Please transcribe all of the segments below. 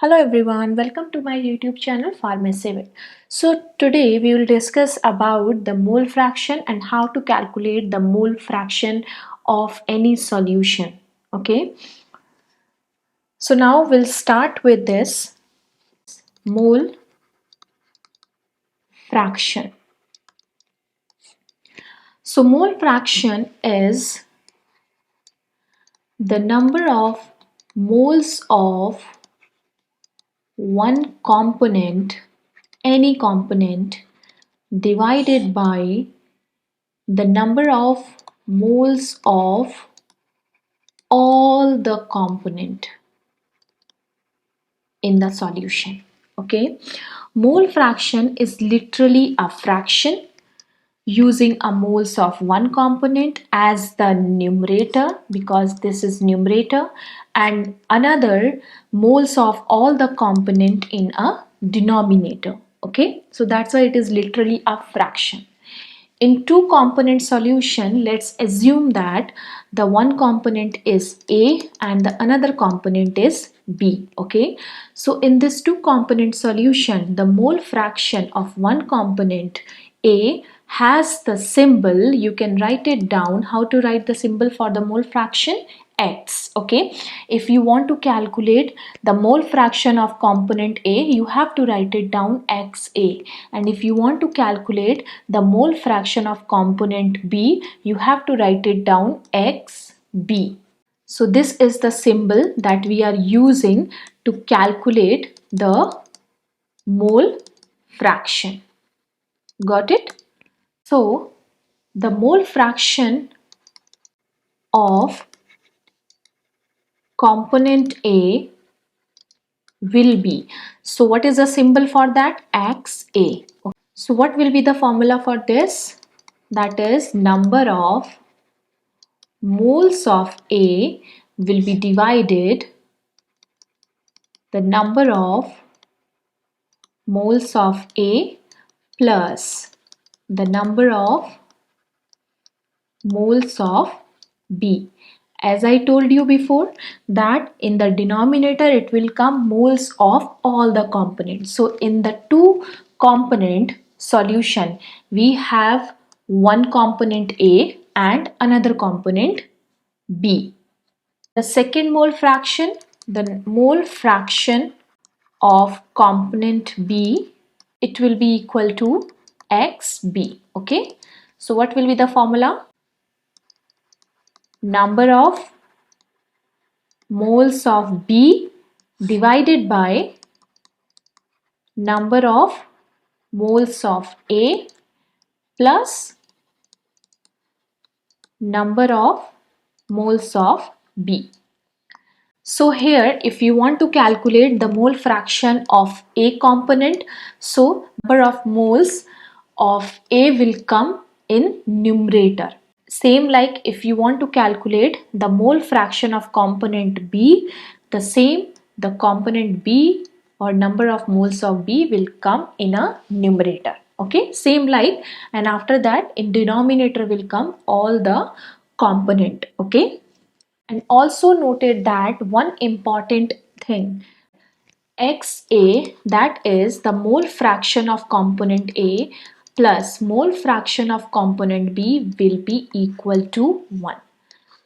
Hello everyone, welcome to my YouTube channel pharmaceutical. So today we will discuss about the mole fraction and how to calculate the mole fraction of any solution. Okay, so now we'll start with this mole fraction. So mole fraction is the number of moles of one component, any component, divided by the number of moles of all the component in the solution. Okay, mole fraction is literally a fraction using a moles of one component as the numerator, because this is numerator, and another moles of all the component in a denominator. Okay, so that's why it is literally a fraction. In two component solution, let's assume that the one component is A and the another component is B. Okay, so in this two component solution, the mole fraction of one component A has the symbol. You can write it down. How to write the symbol for the mole fraction? X. Okay, if you want to calculate the mole fraction of component A, you have to write it down XA, and if you want to calculate the mole fraction of component B, you have to write it down XB. So this is the symbol that we are using to calculate the mole fraction. Got it? So the mole fraction of component A will be, so what is the symbol for that? XA. So what will be the formula for this? That is number of moles of A will be divided the number of moles of A plus the number of moles of B. As I told you before, that in the denominator it will come moles of all the components. So in the two component solution, we have one component A and another component B. The second mole fraction, the mole fraction of component B, it will be equal to XB. Okay, so what will be the formula? Number of moles of B divided by number of moles of A plus number of moles of B. So here, if you want to calculate the mole fraction of A component, so number of moles of A will come in numerator. Same like if you want to calculate the mole fraction of component B, the component B or number of moles of B will come in a numerator. Okay, same like, and after that in denominator will come all the component. Okay, and also noted that one important thing, XA, that is the mole fraction of component A plus mole fraction of component B, will be equal to 1.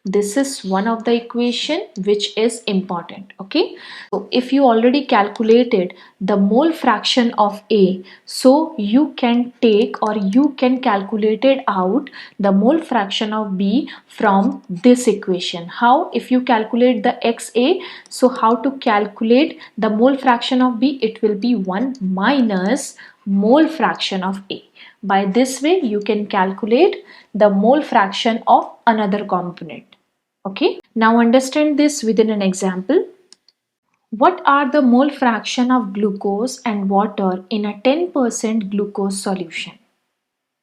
This is one of the equation which is important. Okay, so if you already calculated the mole fraction of A, so you can take or you can calculate it out the mole fraction of B from this equation. How? If you calculate the XA, so how to calculate the mole fraction of B? It will be 1 minus mole fraction of A. By this way you can calculate the mole fraction of another component. Okay, now understand this within an example. What are the mole fraction of glucose and water in a 10% glucose solution?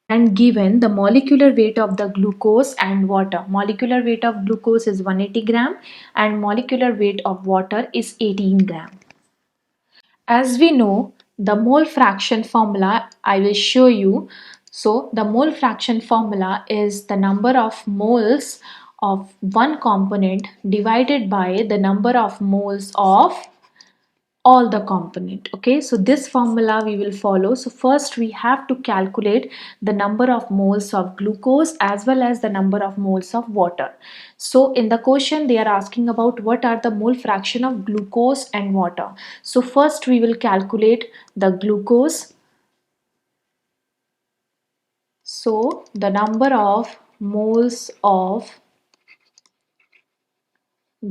And given the molecular weight of the glucose and water. Molecular weight of glucose is 180 gram and molecular weight of water is 18 gram. As we know, the mole fraction formula I will show you. So the mole fraction formula is the number of moles of one component divided by the number of moles of all the component. Okay, so this formula we will follow. So first we have to calculate the number of moles of glucose as well as the number of moles of water. So in the question they are asking about what are the mole fraction of glucose and water. So first we will calculate the glucose. So the number of moles of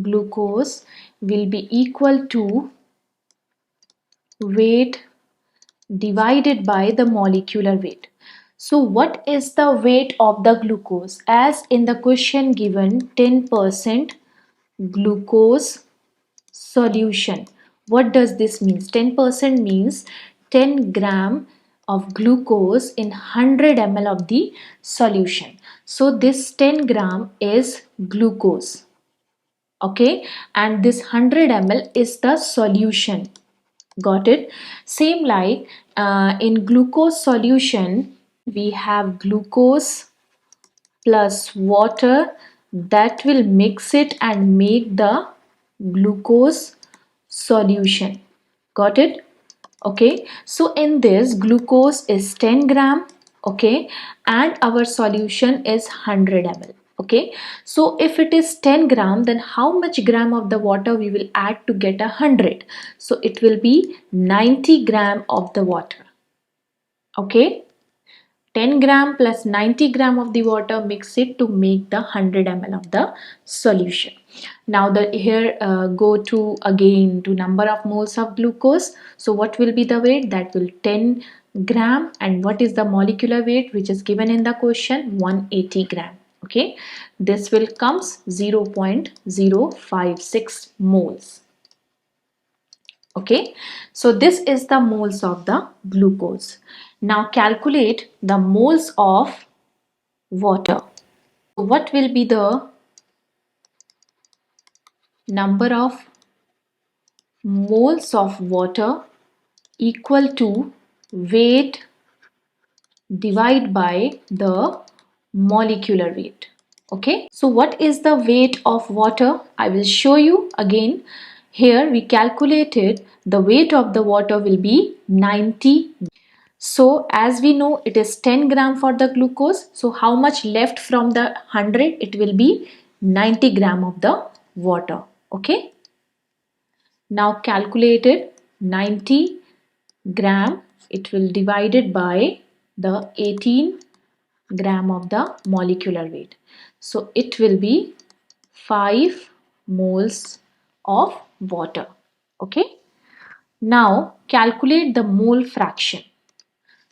glucose will be equal to weight divided by the molecular weight. So what is the weight of the glucose? As in the question given 10% glucose solution. What does this mean? 10% means 10 gram of glucose in 100 ml of the solution. So this 10 gram is glucose. Okay, and this 100 ml is the solution. Got it? Same like in glucose solution, we have glucose plus water that will mix it and make the glucose solution. Got it? Okay, so in this glucose is 10 gram, okay, and our solution is 100 ml. Okay, so if it is 10 gram, then how much gram of the water we will add to get 100? So it will be 90 gram of the water. Okay, 10 gram plus 90 gram of the water, mix it to make the 100 ml of the solution. Now here go to again to number of moles of glucose. So what will be the weight? That will 10 gram, and what is the molecular weight which is given in the question? 180 gram. Okay, this will comes 0.056 moles. Okay, so this is the moles of the glucose. Now calculate the moles of water. What will be the number of moles of water equal to weight divided by the molecular weight? Okay, so what is the weight of water? I will show you again. Here we calculated the weight of the water will be 90. So as we know it is 10 gram for the glucose. So how much left from the 100? It will be 90 gram of the water. Okay. Now calculated 90 gram. It will divided by the 18 gram of the molecular weight. So it will be 5 moles of water. Okay. Now calculate the mole fraction.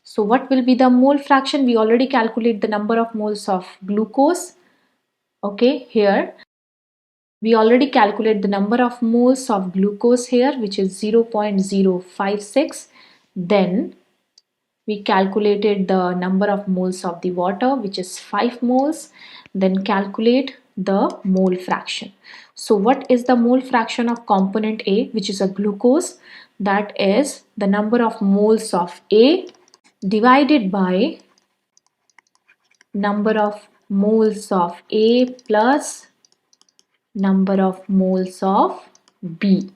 So what will be the mole fraction? We already calculate the number of moles of glucose. Okay, here we already calculate the number of moles of glucose here, which is 0.056. Then we calculated the number of moles of the water, which is 5 moles. Then calculate the mole fraction. So what is the mole fraction of component A, which is a glucose? That is the number of moles of A divided by number of moles of A plus number of moles of B.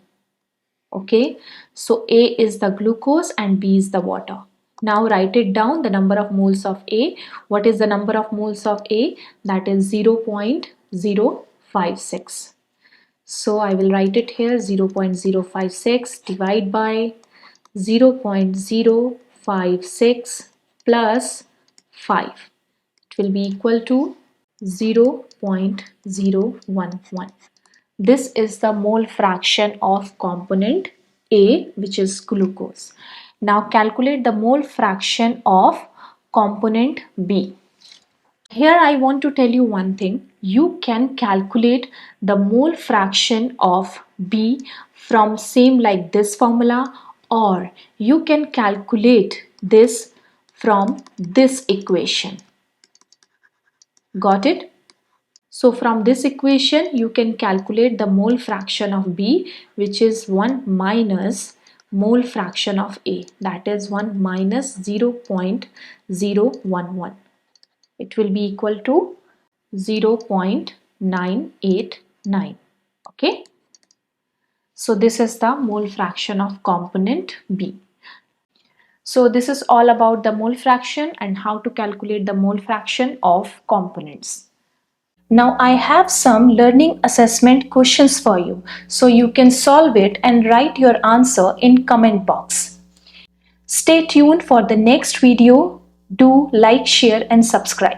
Okay, so A is the glucose and B is the water. Now write it down, the number of moles of A. What is the number of moles of A? That is 0.056. So I will write it here, 0.056 divide by 0.056 plus 5. It will be equal to 0.011. This is the mole fraction of component A, which is glucose. Now calculate the mole fraction of component B. Here I want to tell you one thing. You can calculate the mole fraction of B from same like this formula, or you can calculate this from this equation. Got it? So from this equation you can calculate the mole fraction of B, which is 1 minus mole fraction of A, that is 1 minus 0.011. It will be equal to 0.989. Okay. So this is the mole fraction of component B. So this is all about the mole fraction and how to calculate the mole fraction of components. Now I have some learning assessment questions for you, so you can solve it and write your answer in comment box. Stay tuned for the next video. Do like, share and subscribe.